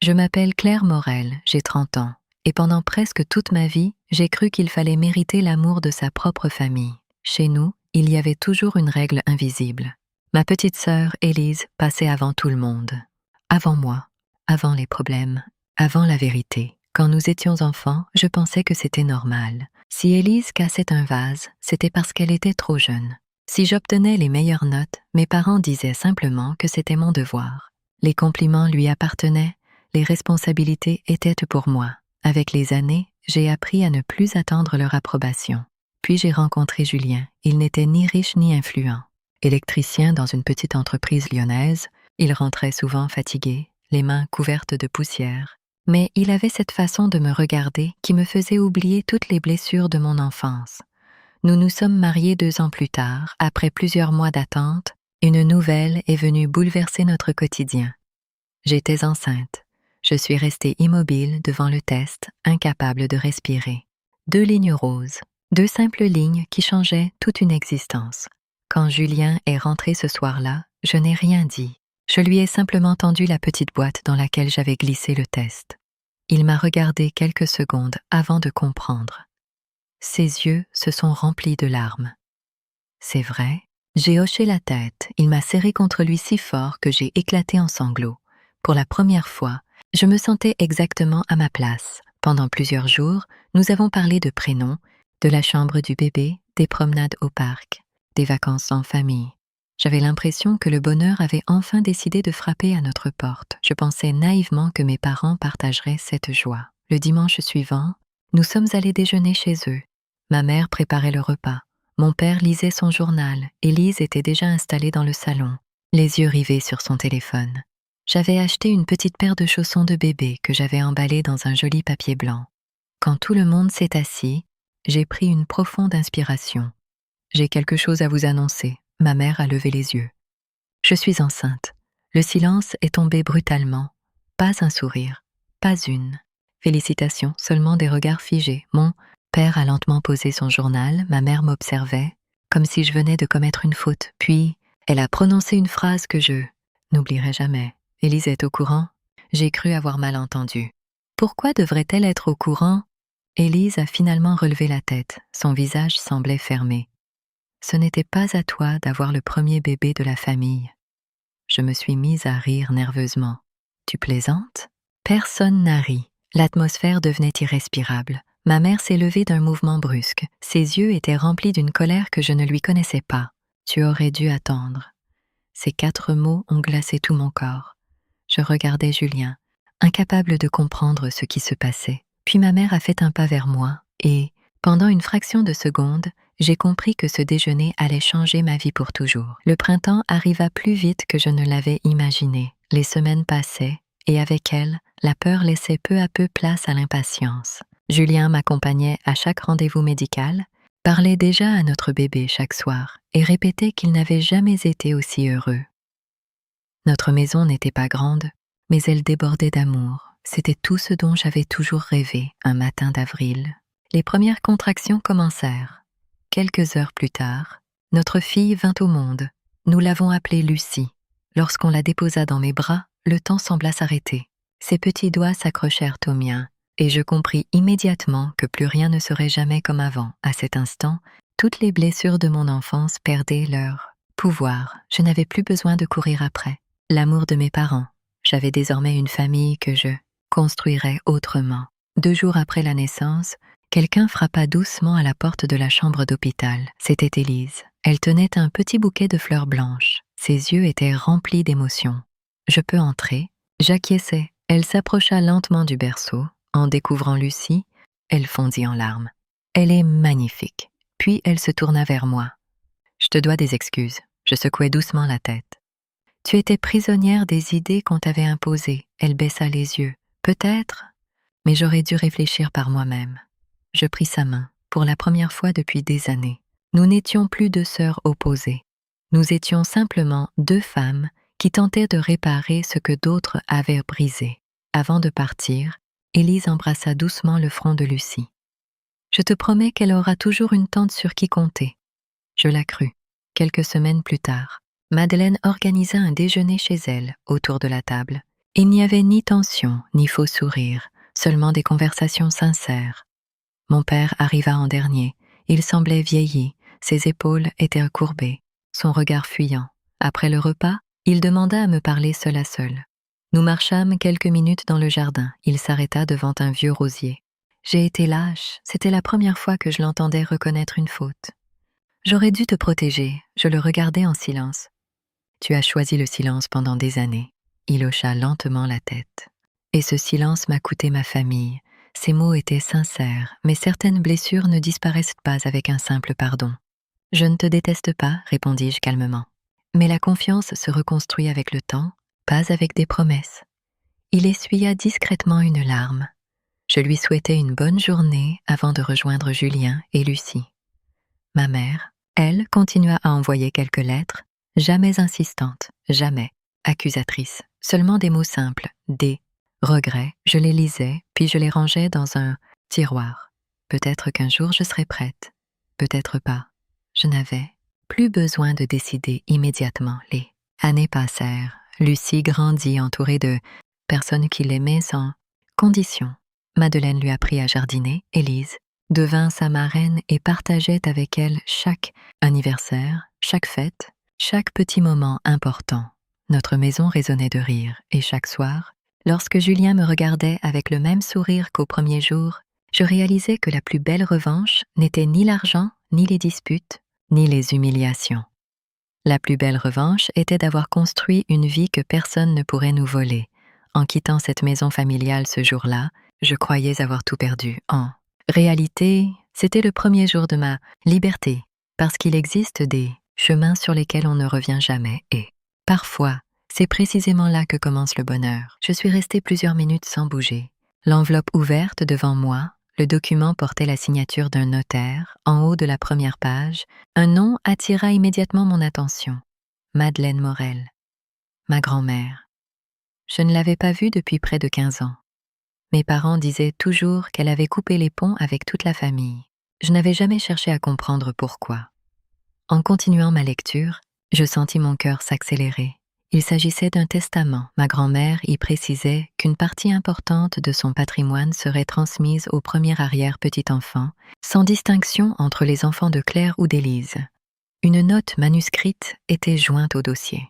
Je m'appelle Claire Morel, j'ai 30 ans, et pendant presque toute ma vie, j'ai cru qu'il fallait mériter l'amour de sa propre famille. Chez nous, il y avait toujours une règle invisible. Ma petite sœur, Élise, passait avant tout le monde. Avant moi, avant les problèmes, avant la vérité. Quand nous étions enfants, je pensais que c'était normal. Si Élise cassait un vase, c'était parce qu'elle était trop jeune. Si j'obtenais les meilleures notes, mes parents disaient simplement que c'était mon devoir. Les compliments lui appartenaient, les responsabilités étaient pour moi. Avec les années, j'ai appris à ne plus attendre leur approbation. Puis j'ai rencontré Julien. Il n'était ni riche ni influent. Électricien dans une petite entreprise lyonnaise, il rentrait souvent fatigué, les mains couvertes de poussière. Mais il avait cette façon de me regarder qui me faisait oublier toutes les blessures de mon enfance. Nous nous sommes mariés 2 ans plus tard, après plusieurs mois d'attente, une nouvelle est venue bouleverser notre quotidien. J'étais enceinte. Je suis restée immobile devant le test, incapable de respirer. 2 lignes roses, 2 simples lignes qui changeaient toute une existence. Quand Julien est rentré ce soir-là, je n'ai rien dit. Je lui ai simplement tendu la petite boîte dans laquelle j'avais glissé le test. Il m'a regardé quelques secondes avant de comprendre. Ses yeux se sont remplis de larmes. C'est vrai, j'ai hoché la tête. Il m'a serré contre lui si fort que j'ai éclaté en sanglots. Pour la première fois, je me sentais exactement à ma place. Pendant plusieurs jours, nous avons parlé de prénoms, de la chambre du bébé, des promenades au parc, des vacances en famille. J'avais l'impression que le bonheur avait enfin décidé de frapper à notre porte. Je pensais naïvement que mes parents partageraient cette joie. Le dimanche suivant, nous sommes allés déjeuner chez eux. Ma mère préparait le repas. Mon père lisait son journal. Élise était déjà installée dans le salon, les yeux rivés sur son téléphone. J'avais acheté une petite paire de chaussons de bébé que j'avais emballés dans un joli papier blanc. Quand tout le monde s'est assis, j'ai pris une profonde inspiration. J'ai quelque chose à vous annoncer. Ma mère a levé les yeux. Je suis enceinte. Le silence est tombé brutalement. Pas un sourire, pas une. Félicitations, seulement des regards figés. Mon père a lentement posé son journal, ma mère m'observait, comme si je venais de commettre une faute. Puis, elle a prononcé une phrase que je n'oublierai jamais. Élise est au courant? J'ai cru avoir mal entendu. Pourquoi devrait-elle être au courant? Élise a finalement relevé la tête. Son visage semblait fermé. Ce n'était pas à toi d'avoir le premier bébé de la famille. Je me suis mise à rire nerveusement. Tu plaisantes? Personne n'a ri. L'atmosphère devenait irrespirable. Ma mère s'est levée d'un mouvement brusque. Ses yeux étaient remplis d'une colère que je ne lui connaissais pas. Tu aurais dû attendre. Ces 4 mots ont glacé tout mon corps. Je regardais Julien, incapable de comprendre ce qui se passait. Puis ma mère a fait un pas vers moi et, pendant une fraction de seconde, j'ai compris que ce déjeuner allait changer ma vie pour toujours. Le printemps arriva plus vite que je ne l'avais imaginé. Les semaines passaient, et avec elles, la peur laissait peu à peu place à l'impatience. Julien m'accompagnait à chaque rendez-vous médical, parlait déjà à notre bébé chaque soir, et répétait qu'il n'avait jamais été aussi heureux. Notre maison n'était pas grande, mais elle débordait d'amour. C'était tout ce dont j'avais toujours rêvé un matin d'avril. Les premières contractions commencèrent. Quelques heures plus tard, notre fille vint au monde. Nous l'avons appelée Lucie. Lorsqu'on la déposa dans mes bras, le temps sembla s'arrêter. Ses petits doigts s'accrochèrent aux miens, et je compris immédiatement que plus rien ne serait jamais comme avant. À cet instant, toutes les blessures de mon enfance perdaient leur pouvoir. Je n'avais plus besoin de courir après. L'amour de mes parents. J'avais désormais une famille que je construirais autrement. 2 jours après la naissance, quelqu'un frappa doucement à la porte de la chambre d'hôpital. C'était Élise. Elle tenait un petit bouquet de fleurs blanches. Ses yeux étaient remplis d'émotion. « Je peux entrer ?» J'acquiesçai. Elle s'approcha lentement du berceau. En découvrant Lucie, elle fondit en larmes. « Elle est magnifique. » Puis elle se tourna vers moi. « Je te dois des excuses. » Je secouai doucement la tête. « Tu étais prisonnière des idées qu'on t'avait imposées. » Elle baissa les yeux. « Peut-être, mais j'aurais dû réfléchir par moi-même. » Je pris sa main, pour la première fois depuis des années. Nous n'étions plus 2 sœurs opposées. Nous étions simplement 2 femmes qui tentaient de réparer ce que d'autres avaient brisé. Avant de partir, Élise embrassa doucement le front de Lucie. « Je te promets qu'elle aura toujours une tante sur qui compter. » Je la crus. Quelques semaines plus tard, Madeleine organisa un déjeuner chez elle, autour de la table. Il n'y avait ni tension, ni faux sourire, seulement des conversations sincères. Mon père arriva en dernier. Il semblait vieilli, ses épaules étaient recourbées, son regard fuyant. Après le repas, il demanda à me parler seul à seul. Nous marchâmes quelques minutes dans le jardin. Il s'arrêta devant un vieux rosier. J'ai été lâche, c'était la première fois que je l'entendais reconnaître une faute. J'aurais dû te protéger, je le regardais en silence. Tu as choisi le silence pendant des années. Il hocha lentement la tête. Et ce silence m'a coûté ma famille. Ces mots étaient sincères, mais certaines blessures ne disparaissent pas avec un simple pardon. Je ne te déteste pas, répondis-je calmement. Mais la confiance se reconstruit avec le temps, pas avec des promesses. Il essuya discrètement une larme. Je lui souhaitai une bonne journée avant de rejoindre Julien et Lucie. Ma mère, elle, continua à envoyer quelques lettres, jamais insistantes, jamais accusatrices, seulement des mots simples, des regrets. Je les lisais, puis je les rangeais dans un tiroir. Peut-être qu'un jour je serais prête, peut-être pas. Je n'avais plus besoin de décider immédiatement. Les années passèrent. Lucie grandit entourée de personnes qui l'aimaient sans condition. Madeleine lui apprit à jardiner, Élise devint sa marraine et partageait avec elle chaque anniversaire, chaque fête, chaque petit moment important. Notre maison résonnait de rire, et chaque soir, lorsque Julien me regardait avec le même sourire qu'au premier jour, je réalisais que la plus belle revanche n'était ni l'argent, ni les disputes, ni les humiliations. La plus belle revanche était d'avoir construit une vie que personne ne pourrait nous voler. En quittant cette maison familiale ce jour-là, je croyais avoir tout perdu. En réalité, c'était le premier jour de ma liberté, parce qu'il existe des chemins sur lesquels on ne revient jamais et, parfois, c'est précisément là que commence le bonheur. Je suis restée plusieurs minutes sans bouger. L'enveloppe ouverte devant moi, le document portait la signature d'un notaire. En haut de la première page, un nom attira immédiatement mon attention. Madeleine Morel, ma grand-mère. Je ne l'avais pas vue depuis près de 15 ans. Mes parents disaient toujours qu'elle avait coupé les ponts avec toute la famille. Je n'avais jamais cherché à comprendre pourquoi. En continuant ma lecture, je sentis mon cœur s'accélérer. Il s'agissait d'un testament. Ma grand-mère y précisait qu'une partie importante de son patrimoine serait transmise au premier arrière-petit-enfant, sans distinction entre les enfants de Claire ou d'Élise. Une note manuscrite était jointe au dossier.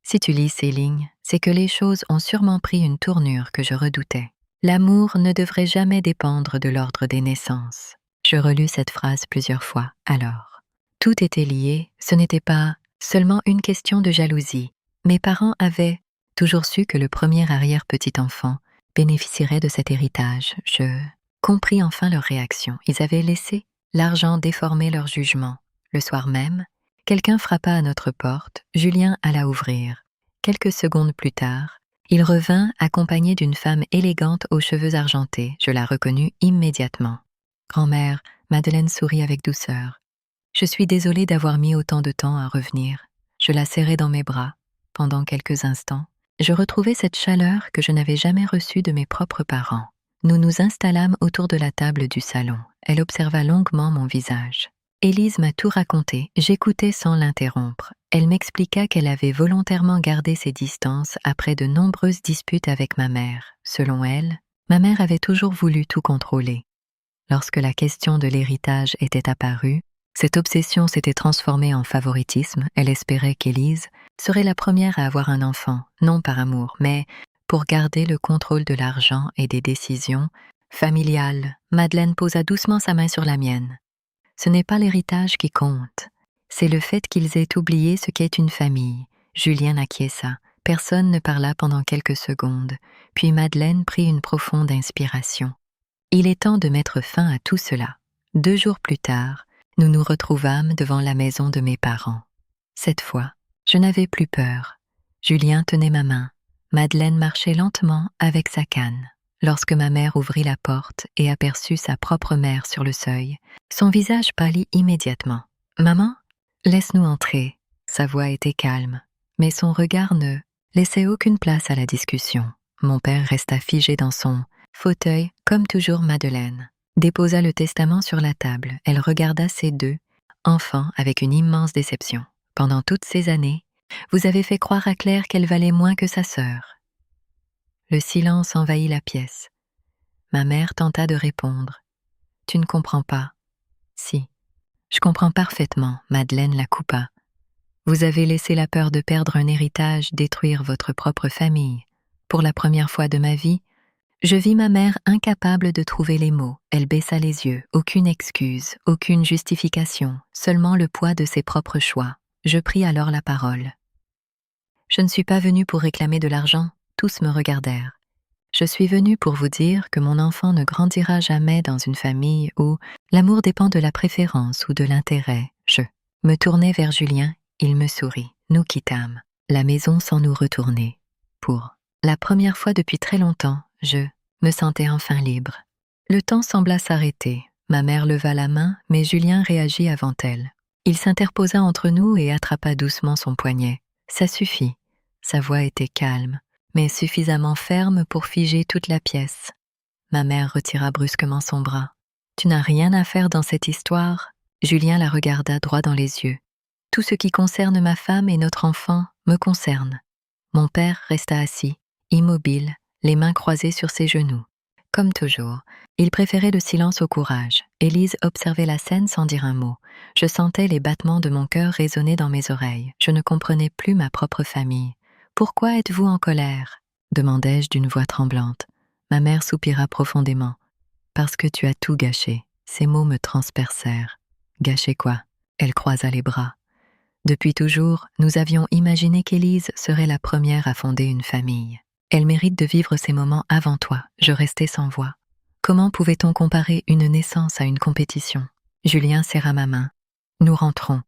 Si tu lis ces lignes, c'est que les choses ont sûrement pris une tournure que je redoutais. L'amour ne devrait jamais dépendre de l'ordre des naissances. Je relus cette phrase plusieurs fois, alors. Tout était lié, ce n'était pas seulement une question de jalousie. Mes parents avaient toujours su que le premier arrière-petit-enfant bénéficierait de cet héritage. Je compris enfin leur réaction. Ils avaient laissé l'argent déformer leur jugement. Le soir même, quelqu'un frappa à notre porte. Julien alla ouvrir. Quelques secondes plus tard, il revint accompagné d'une femme élégante aux cheveux argentés. Je la reconnus immédiatement. « Grand-mère », Madeleine sourit avec douceur. « Je suis désolée d'avoir mis autant de temps à revenir. » Je la serrai dans mes bras. Pendant quelques instants, je retrouvai cette chaleur que je n'avais jamais reçue de mes propres parents. Nous nous installâmes autour de la table du salon. Elle observa longuement mon visage. Élise m'a tout raconté, j'écoutais sans l'interrompre. Elle m'expliqua qu'elle avait volontairement gardé ses distances après de nombreuses disputes avec ma mère. Selon elle, ma mère avait toujours voulu tout contrôler. Lorsque la question de l'héritage était apparue, cette obsession s'était transformée en favoritisme. Elle espérait qu'Élise serait la première à avoir un enfant, non par amour, mais pour garder le contrôle de l'argent et des décisions familiales. Madeleine posa doucement sa main sur la mienne. Ce n'est pas l'héritage qui compte, c'est le fait qu'ils aient oublié ce qu'est une famille. Julien acquiesça. Personne ne parla pendant quelques secondes, puis Madeleine prit une profonde inspiration. Il est temps de mettre fin à tout cela. 2 jours plus tard, nous nous retrouvâmes devant la maison de mes parents. Cette fois, je n'avais plus peur. Julien tenait ma main. Madeleine marchait lentement avec sa canne. Lorsque ma mère ouvrit la porte et aperçut sa propre mère sur le seuil, son visage pâlit immédiatement. « Maman, laisse-nous entrer. » Sa voix était calme, mais son regard ne laissait aucune place à la discussion. Mon père resta figé dans son fauteuil, comme toujours. Madeleine déposa le testament sur la table. Elle regarda ses 2 enfants avec une immense déception. « Pendant toutes ces années, vous avez fait croire à Claire qu'elle valait moins que sa sœur. Le silence envahit la pièce. Ma mère tenta de répondre. « Tu ne comprends pas. »« Si. Je comprends parfaitement, » Madeleine la coupa. « Vous avez laissé la peur de perdre un héritage détruire votre propre famille. Pour la première fois de ma vie, je vis ma mère incapable de trouver les mots. Elle baissa les yeux. Aucune excuse, aucune justification, seulement le poids de ses propres choix. Je pris alors la parole. « Je ne suis pas venue pour réclamer de l'argent. » Tous me regardèrent. « Je suis venue pour vous dire que mon enfant ne grandira jamais dans une famille où l'amour dépend de la préférence ou de l'intérêt. » Je me tournai vers Julien, il me sourit. Nous quittâmes la maison sans nous retourner. Pour la première fois depuis très longtemps, je me sentais enfin libre. Le temps sembla s'arrêter. Ma mère leva la main, mais Julien réagit avant elle. Il s'interposa entre nous et attrapa doucement son poignet. Ça suffit. Sa voix était calme, mais suffisamment ferme pour figer toute la pièce. Ma mère retira brusquement son bras. « Tu n'as rien à faire dans cette histoire ?» Julien la regarda droit dans les yeux. « Tout ce qui concerne ma femme et notre enfant me concerne. » Mon père resta assis, immobile, les mains croisées sur ses genoux. Comme toujours, il préférait le silence au courage. Élise observait la scène sans dire un mot. Je sentais les battements de mon cœur résonner dans mes oreilles. Je ne comprenais plus ma propre famille. « Pourquoi êtes-vous en colère ?» demandai-je d'une voix tremblante. Ma mère soupira profondément. « Parce que tu as tout gâché. » Ces mots me transpercèrent. « Gâché quoi ?» Elle croisa les bras. Depuis toujours, nous avions imaginé qu'Élise serait la première à fonder une famille. Elle mérite de vivre ces moments avant toi. Je restais sans voix. Comment pouvait-on comparer une naissance à une compétition ? Julien serra ma main. Nous rentrons.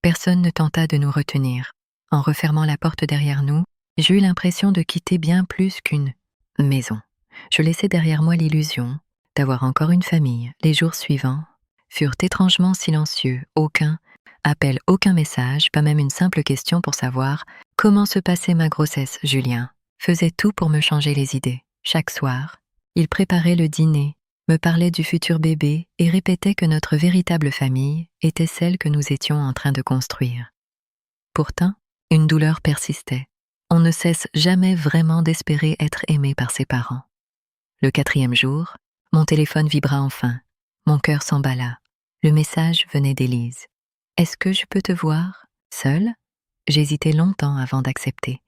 Personne ne tenta de nous retenir. En refermant la porte derrière nous, j'eus l'impression de quitter bien plus qu'une maison. Je laissai derrière moi l'illusion d'avoir encore une famille. Les jours suivants furent étrangement silencieux. Aucun appel, aucun message, pas même une simple question pour savoir comment se passait ma grossesse. Julien faisait tout pour me changer les idées. Chaque soir, il préparait le dîner, me parlait du futur bébé et répétait que notre véritable famille était celle que nous étions en train de construire. Pourtant, une douleur persistait. On ne cesse jamais vraiment d'espérer être aimé par ses parents. Le 4e jour, mon téléphone vibra enfin. Mon cœur s'emballa. Le message venait d'Élise. « Est-ce que je peux te voir, seule ?» J'hésitai longtemps avant d'accepter.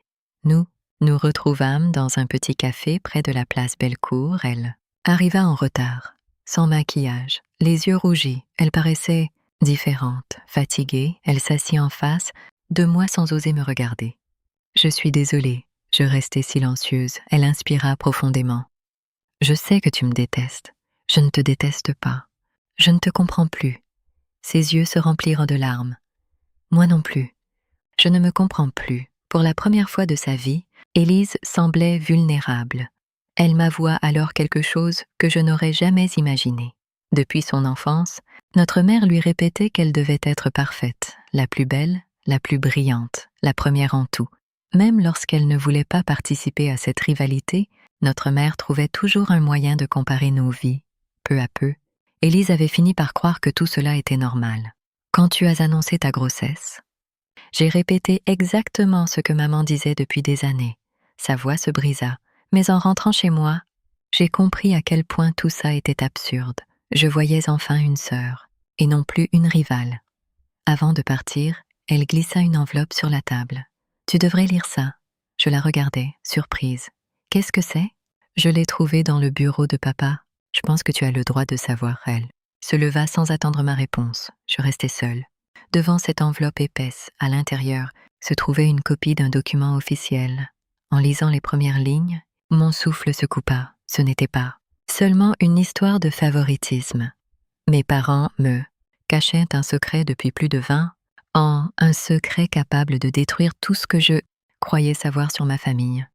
Nous retrouvâmes dans un petit café près de la place Bellecour. Elle arriva en retard, sans maquillage, les yeux rougis. Elle paraissait différente, fatiguée. Elle s'assit en face de moi sans oser me regarder. « Je suis désolée. » Je restai silencieuse. Elle inspira profondément. « Je sais que tu me détestes. Je ne te déteste pas. Je ne te comprends plus. » Ses yeux se remplirent de larmes. Moi non plus. Je ne me comprends plus. Pour la première fois de sa vie, Élise semblait vulnérable. Elle m'avoua alors quelque chose que je n'aurais jamais imaginé. Depuis son enfance, notre mère lui répétait qu'elle devait être parfaite, la plus belle, la plus brillante, la première en tout. Même lorsqu'elle ne voulait pas participer à cette rivalité, notre mère trouvait toujours un moyen de comparer nos vies. Peu à peu, Élise avait fini par croire que tout cela était normal. « Quand tu as annoncé ta grossesse ?» J'ai répété exactement ce que maman disait depuis des années. Sa voix se brisa, mais en rentrant chez moi, j'ai compris à quel point tout ça était absurde. Je voyais enfin une sœur, et non plus une rivale. Avant de partir, elle glissa une enveloppe sur la table. « Tu devrais lire ça. » Je la regardais, surprise. « Qu'est-ce que c'est ?» Je l'ai trouvé dans le bureau de papa. Je pense que tu as le droit de savoir, elle. Se leva sans attendre ma réponse. Je restai seule. Devant cette enveloppe épaisse, à l'intérieur, se trouvait une copie d'un document officiel. En lisant les premières lignes, mon souffle se coupa. Ce n'était pas seulement une histoire de favoritisme. Mes parents me cachaient un secret depuis plus de 20 ans, un secret capable de détruire tout ce que je croyais savoir sur ma famille.